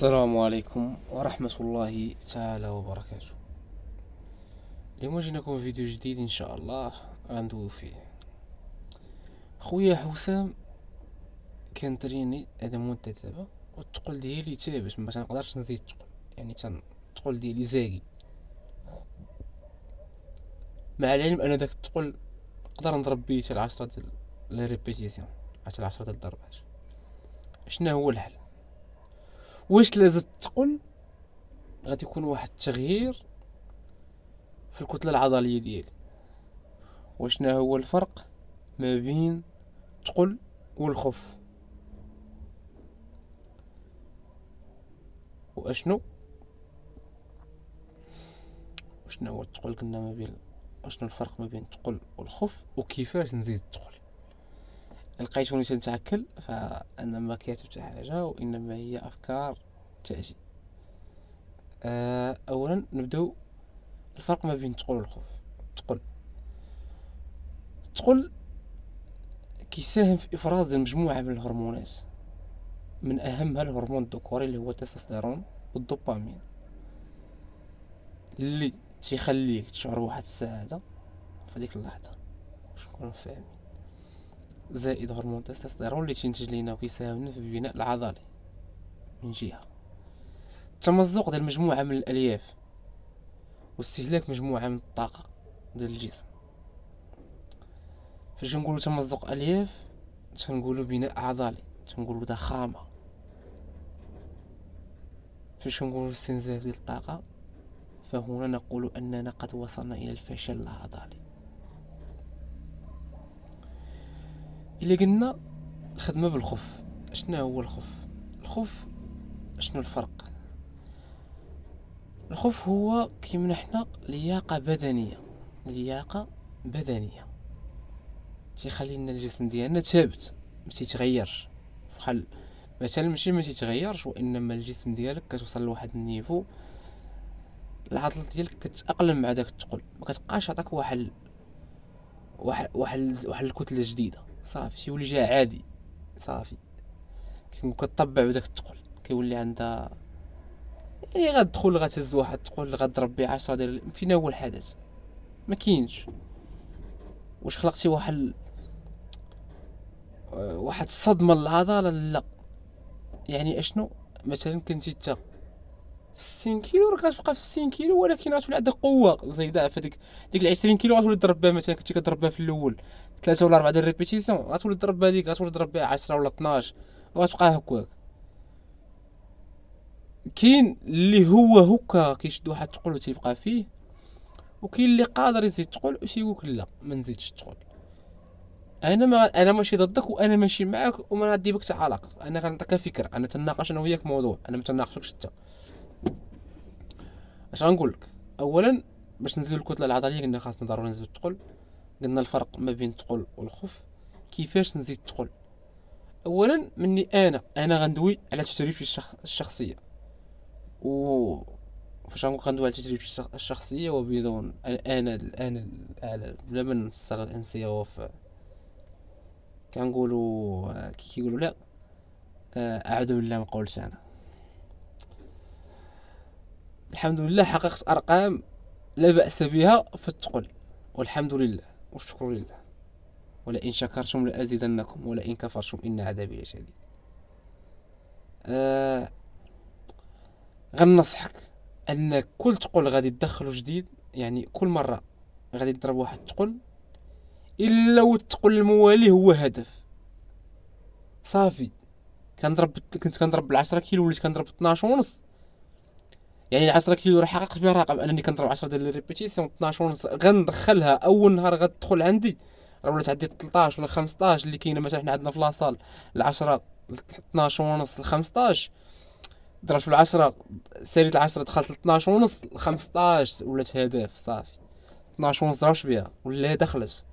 السلام عليكم ورحمة الله تعالى وبركاته. اليوم جيناكم في فيديو جديد ان شاء الله غندويو فيه. خويا حسام كان تريني هذا مدة دابا، والثقل ديالي تابت، ما تنقدرش نزيد الثقل، يعني الثقل ديالي زاكي، مع العلم ان داك الثقل نقدر نضرب بيه حتى 10 ديال لي ريبيتيسيون، حتى 10 ديال الضربات. شنو هو الحل؟ واش لازم الثقل غادي يكون واحد التغيير في الكتلة العضلية ديالي؟ وشنا هو الفرق ما بين الثقل والخف؟ واشنو هو الثقل؟ قلنا ما بين، وشنو الفرق ما بين الثقل والخف، وكيفاش نزيد الثقل؟ لقيتوني تنتعكل، فانا ما كاتب حتى حاجه، وانما هي افكار تاتي. اولا نبداو الفرق ما بين الثقل والخف. الثقل كيساهم في افراز ديال مجموعه من الهرمونات، من اهمها الهرمون الذكوري اللي هو التستوستيرون والدوبامين، اللي تيخليك تشعر بواحد السعاده في ديك اللحظه، باش نكونوا فاهمين. زائد هرمون التستوستيرون اللي تينتج لينا وكيساهم في البناء العضلي من جهه. التمزق ديال مجموعه من الالياف واستهلاك مجموعه من الطاقه ديال الجسم. فاش نقولوا تمزق الياف تنقولوا بناء عضلي، تنقولوا ضخامه. فاش نقولوا استنزاف ديال الطاقه، فهنا نقول اننا قد وصلنا الى الفشل العضلي. الا قلنا الخدمه بالخف، شنو هو الخف؟ شنو الفرق؟ الخوف هو كيمنحنا لياقة بدنية تيخلي لنا الجسم ديالنا ثابت، ما تيتغيرش. بحال مثلا ماشي ما تيتغيرش، وانما الجسم ديالك كتوصل لواحد النيفو، العضل ديالك كتأقلم مع داك الثقل، ما كتبقاش عطاك واحد الكتله جديده، صافي تيولي جا عادي، صافي كتطبع بداك الثقل، كيولي عندها يعني غتدخل غتهز واحد الثقل غضرب بيه 10 ديال. فين هو الحدث؟ ما كاينش. واش خلقتي واحد الصدمه للعضله؟ لا. يعني اشنو؟ مثلا كنتي انت في 60 كيلو، راه غتبقى في 60 كيلو، ولكن غتولي عندك قوه زايده في ديك ال 20 كيلو، غتولي تضرب بها. مثلا كنتي كضرب بها في الاول 3 ولا 4 ديال ريبيتيسيون، غتولي تضرب بها ديك، غتولي تضرب بها 10 ولا 12، وغتبقى هكاك. كاين اللي هو هكا كيشد واحد الثقل وتيبقى فيه، وكاين اللي قادر يزيد الثقل وتيقولك لا ما نزيدش الثقل. انا ماشي ضدك، وانا ماشي معاك، وما غادي بك حتى علاقه. انا غنعطيك فكره، انا تناقش انا وياك موضوع، انا ما تناقشكش انت. اش غنقول لك؟ اولا باش نزيدو الكتله العضليه قلنا خاصنا ضروري نزيدو الثقل. قلنا الفرق ما بين الثقل والخف. كيفاش نزيد الثقل؟ اولا مني انا غندوي على تجربتي الشخصيه، و فاش غندوي على تجربتي الشخصيه وبدون الان بلا ما نستغل نصيغو في كنقولوا كيقولوا لا. اعوذ بالله ما قولش. انا الحمد لله حققت ارقام لا باس بها في الثقل، والحمد لله والشكر لله. ولئن شكرتم لازيدنكم ولئن كفرتم ان عذابي لشديد. آه غنصحك ان كل ثقل غادي تدخله جديد، يعني كل مره غادي تضرب واحد الثقل، الا والثقل الموالي هو هدف صافي. كنت كنضرب بال10 كيلو، وليت كنضرب 12 ونص. يعني 10 كيلو راه حققت بها رقم انني كنضرب 10 ديال لي ريبيتيسيون. 12 ونص غندخلها اول نهار غتدخل عندي، راه ولات عندي 13 ولا 15 اللي كاينه. مثلا حنا عندنا في لاصال ال10 12 ونص ل 15، ضربت بال10 ساليت ال10 دخلت ل 12 ونص ل 15 ولات هدف صافي. 12 ونص ضربت بها ولا دخلت،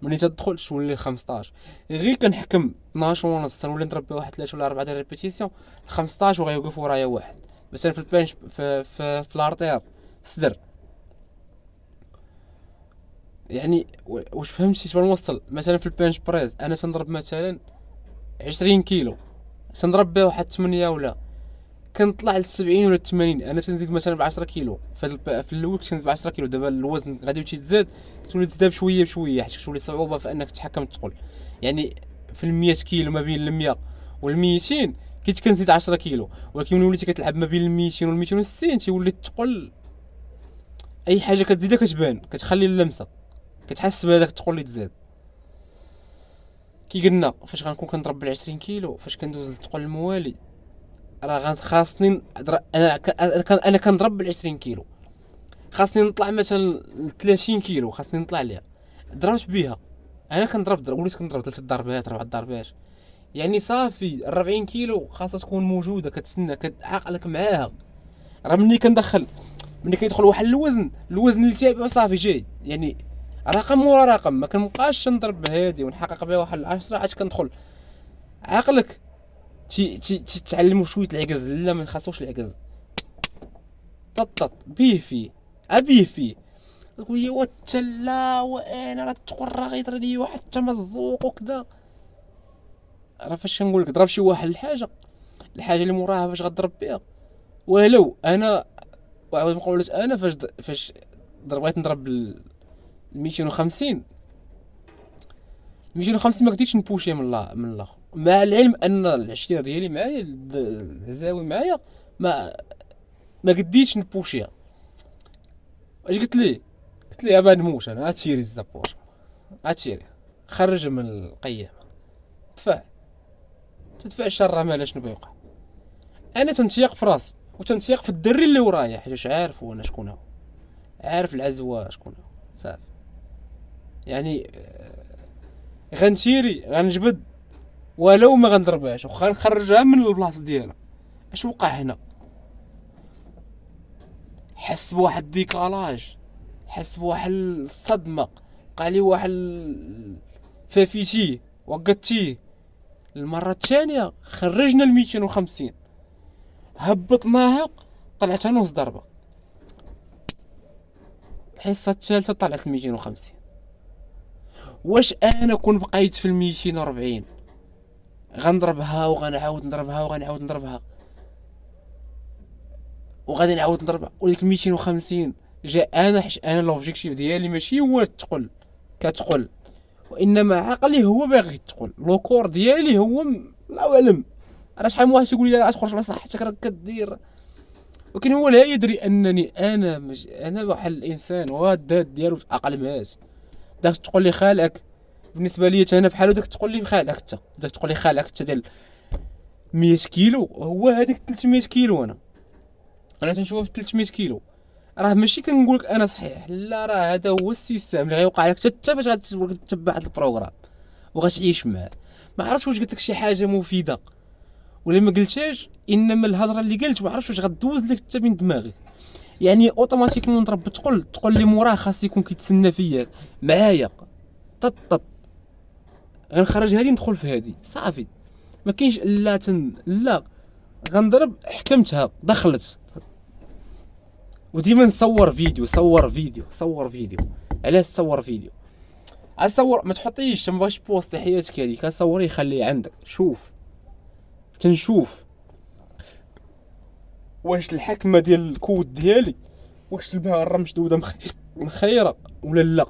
ملي تدخل تولي 15. غير كنحكم 12 ونص تنولي نضرب بها واحد 3 ولا 4 ديال ريبيتيسيون 15، وغيوقف ورايا واحد. مثلا في البنش في الارتير في الصدر. يعني واش فهمتي شنو نوصل؟ مثلا في البنش بريز انا تنضرب مثلا 20 كيلو، تنضرب بها واحد 8 ولا كنطلع ل 70 ولا 80. انا تنزيد مثلا ب 10 كيلو في الاول كنت ب 10 كيلو. دابا الوزن غادي تزاد، كتولي تزاد بشويه بشويه حيت كتولي صعوبه في انك تحكم الثقل. يعني في ال 100 كيلو ما بين ال 100 وال 200 كنت كنزيد 10 كيلو، ولكن ملي وليتي كتلعب ما بين ال 200 وال 260 تيولي الثقل اي حاجه كتزيدها كتبان، كتخلي اللمسه، كتحس بهذاك الثقل اللي تزاد. كي قلنا فاش غنكون كنضرب بال 20 كيلو، فاش كندوز للثقل الموالي راه خاصني انا كنضرب بال 20 كيلو، خاصني نطلع مثلا ل 30 كيلو، خاصني نطلع ليها. ضربت بها، انا وليت كنضرب 3 ضربات 4 ضربات. يعني صافي 40 كيلو خاصها تكون موجوده كتسنى، عقلك معاها. راه ملي كيدخل واحد الوزن اللي تابعو صافي جاي، يعني رقم ورا رقم. ما كنبقاش نضرب بهادي ونحقق بها واحد 10 عاد كندخل عقلك تتعلموا شويه العجز. لا ما خاصوش العجز، طط بيه فيه ابيه فيه. تقول لي واتلا وانا راه تقرا غيضرب لي واحد تمزوق وكذا. راه فاش كنقول لك ضرب شي واحد الحاجه اللي موراها باش غضرب بها. ولو انا وعاود نقول انا فاش بغيت نضرب 250 ما قديتش نبوشي من الاخر، مع العلم ان العشيره ديالي معايا الزاوي معايا ما قديتش نبوشيها. اش قلت لي ابا نموت انا، هاتشيري الزبور، هاتشيري خرج من القيامه، تدفع الشر ما لا شنو بيوقع. انا تنتيق في راسي وتنتيق في الدري اللي ورايا، حيت عارف وانا شكون هو، عارف العزوه شكون هو صافي. يعني غنشيري غنجبد ولو ما غنضربهاش، وخا نخرجها من البلاصه ديالها. اش وقع هنا؟ حس بواحد ديكالاج، حس بواحد الصدمه، بقى لي واحد فافيتي وقتيه. المره الثانيه خرجنا ال 250 هبطناها، طلعتها نص ضربه. الحصه الثالثه طلعت ال 250. واش انا كون بقيت في ال 240 غنضربها وغنعاود نضربها وغادي نعاود نضربها؟ ولكن 250 جاء انا، حيت انا لوبجيكتيف ديالي ماشي هو الثقل كتقل، وانما عقلي هو باغي الثقل. لو كور ديالي هو الله اعلم. راه شحال من واحد يقول لي راه تخرج على صحتك راك كدير، ولكن هو لا يدري انني انا واحد الانسان والذات ديالو تاقلمات. داك تقول لي خالك بالنسبه لي انا بحال داك تقول لي خالك حتى داك تقول لي خالك حتى ديال 100 كيلو هو هذيك 300 كيلو. انا تنشوف في 300 كيلو. راه ماشي كنقول لك انا صحيح، لا، راه هذا هو السيستم اللي غيوقع لك حتى فاش غتتبع هذا البروغرام وغتعيش معاه. ما عرفتش واش قلت لك شي حاجه مفيده ولا ما قلتهاش، انما الهضره اللي قلت ما عرفتش واش غدوز لك حتى من دماغك. يعني اوتوماتيكمون نضرب تقول لي موراه خاص يكون كيتسنى فيا معايا طط غنخرج هذه ندخل في هذه صافي. ما كاينش لا غنضرب حكمتها دخلت. وديما نصور فيديو علاش تصور فيديو؟ اصور ما تحطيش، ما بغاش بوست حياتك هذه كنصوريه خليه عندك. تنشوف واش الحكمه ديال الكود ديالي، واش البهره مشدوده مخيره ولا لا،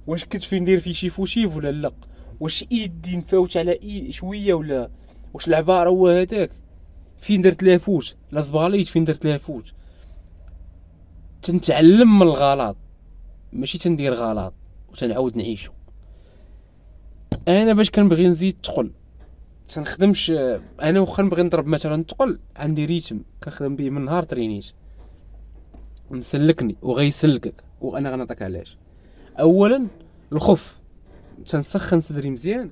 واش كتفي ندير فيه شي فوشيف ولا لا، واش ايدي نفوت على شويه ولا، واش العباره هو هذاك فين درت لها فوت، لا زباليت فين درت لها فوت. تنتعلم من الغلط ماشي تندير غلط وتنعاود نعيشو. انا باش كنبغي نزيد تقل تنخدمش. انا واخا نبغي نضرب مثلا تقل عندي ريتم كنخدم به من نهار ترينيت مسلكني وغيسلكك، وانا غنعطيك علاش. اولا الخف، تنسخن صدري مزيان.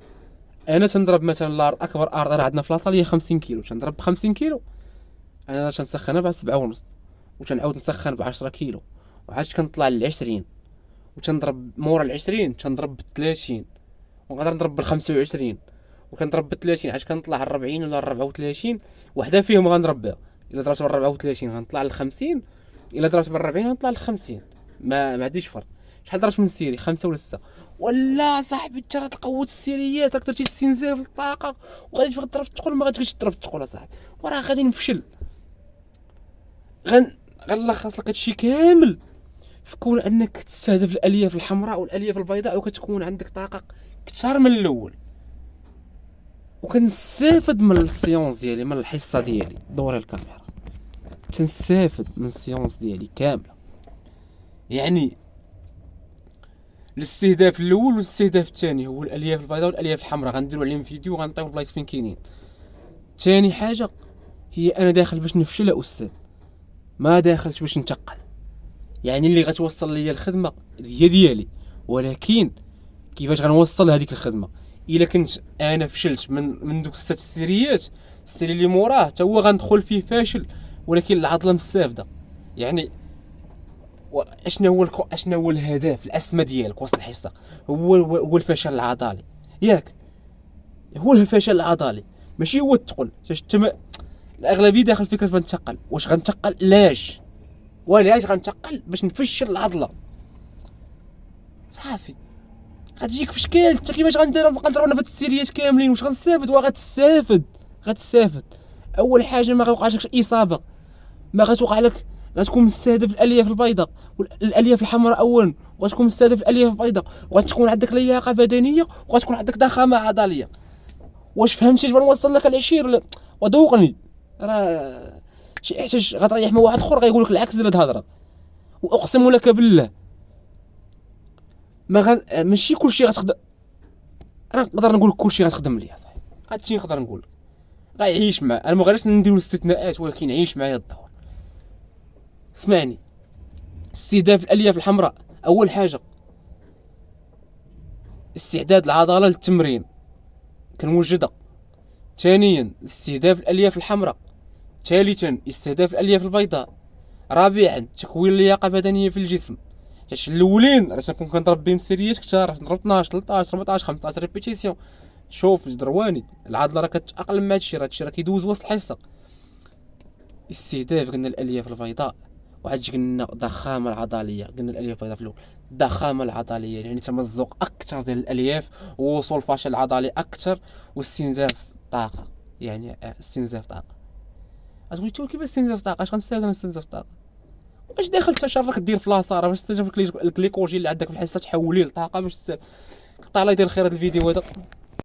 انا تنضرب مثلا اكبر ارض عندنا في لاصال هي 50 كيلو، تنضرب ب 50 كيلو انا تنسخنها ب 7.5 وتنعاود نسخن ب 10 كيلو وعاد كنطلع ل 20 وتنضرب مورا ال 20 تنضرب ب 30 ونقدر نضرب بال 25 وكنضرب ب 30 عاد كنطلع ل 40 ولا 34. وحده فيهم غنضرب بها. الا ضربت بال 34 غنطلع ل 50، الا ضربت بال 40 غنطلع ل 50. ما عنديش فرق. شحال ضربت من السيري 5 ولا 6 ولا صاحبي؟ انت راه تقوت السيريات، راك درتي استنزاف الطاقه وغادي تبغي تضرب الثقل، ما غاديش تضرب الثقل اصاحبي، وراه غادي نفشل. غنلخص لك هادشي كامل في كون انك تستهدف الالياف الحمراء والالياف البيضاء، وكتكون عندك طاقه كثر من الاول. وكنستافد من السيونس ديالي، من الحصه ديالي دوري الكاميرا، تنستافد من السيونس ديالي كامله. يعني الاستهداف الاول والاستهداف الثاني هو الالياف البيضاء والالياف الحمراء، غنديروا عليهم فيديو وغنعطيو البلايص فين كاينين. ثاني حاجه هي انا داخل باش نفشل يا استاذ، ما داخلش باش نتقل. يعني اللي غتوصل ليا الخدمه هي ديالي، ولكن كيفاش غنوصل هذيك الخدمه؟ الا كنت انا فشلت من دوك 6 سيريات، السيري اللي موراه حتى هو غندخل فيه فاشل، ولكن العضله مستافده. يعني اشنا هو الهدف الاسمى ديالك وسط الحصه؟ هو الفشل العضلي، ياك؟ هو الفشل العضلي، ماشي هو الثقل. الاغلبيه داخل فكره بنتقل. واش غنتقل؟ لاش ولاش غنتقل؟ باش نفشل العضله صافي. غتجيك في شكال حتى كيفاش غنضرب انا في السيريات كاملين. واش غنستافد؟ غتستافد. اول حاجه ما غيوقعلكش اصابه، ما غتوقع لك، غتكون مستهدف الالياف البيضاء والالياف الحمراء اولا، وغتكون مستهدف الالياف البيضاء، وغتكون عندك لياقه بدنيه، وغتكون عندك ضخامه عضليه. واش فهمتي؟ باش نوصل لك العشير ولا؟ وذوقني راه شي احتاج غتريح مع واحد اخر غيقول لك العكس ديال الهضره. واقسم لك بالله ماشي كلشي غتخدم. انا نقدر نقول لك كلشي غتخدم ليا صاحبي، هادشي نقدر نقول لك. غيعيش معاه، انا ما غاديش نديرو الاستثناءات، ولكن عيش معايا الدور. اسمعني، استهداف الالياف الحمراء اول حاجه استعداد العضله للتمرين كنوجدها. ثانيا استهداف الالياف الحمراء. ثالثا استهداف الالياف البيضاء. رابعا تكوين اللياقه البدنيه في الجسم. الاولين راه تنكون كنضرب بهم سيريات كثار، نضرب 12 13 14 15 ريبيتيسيون. شوف جدرواني العضله راه كتاقلم مع هادشي راه كيدوز وسط الحصه. استهداف قلنا الالياف البيضاء، وعاد قلنا ضخامه العضليه. قلنا الالياف البيضاء في الاول، الضخامه العضليه يعني تمزق اكثر ديال الالياف، ووصول الفشل العضلي اكثر، واستنزاف طاقه. يعني استنزاف طاقه. غتقولي لي كيفاش استنزاف طاقه؟ اش غنستافد من استنزاف طاقه؟ واش داخل تشرك دير في لاصه باش تستافد الجليكوجين اللي عندك في الحصه تحوليه لطاقه باش قطع الله يدير خير هذا الفيديو هذا.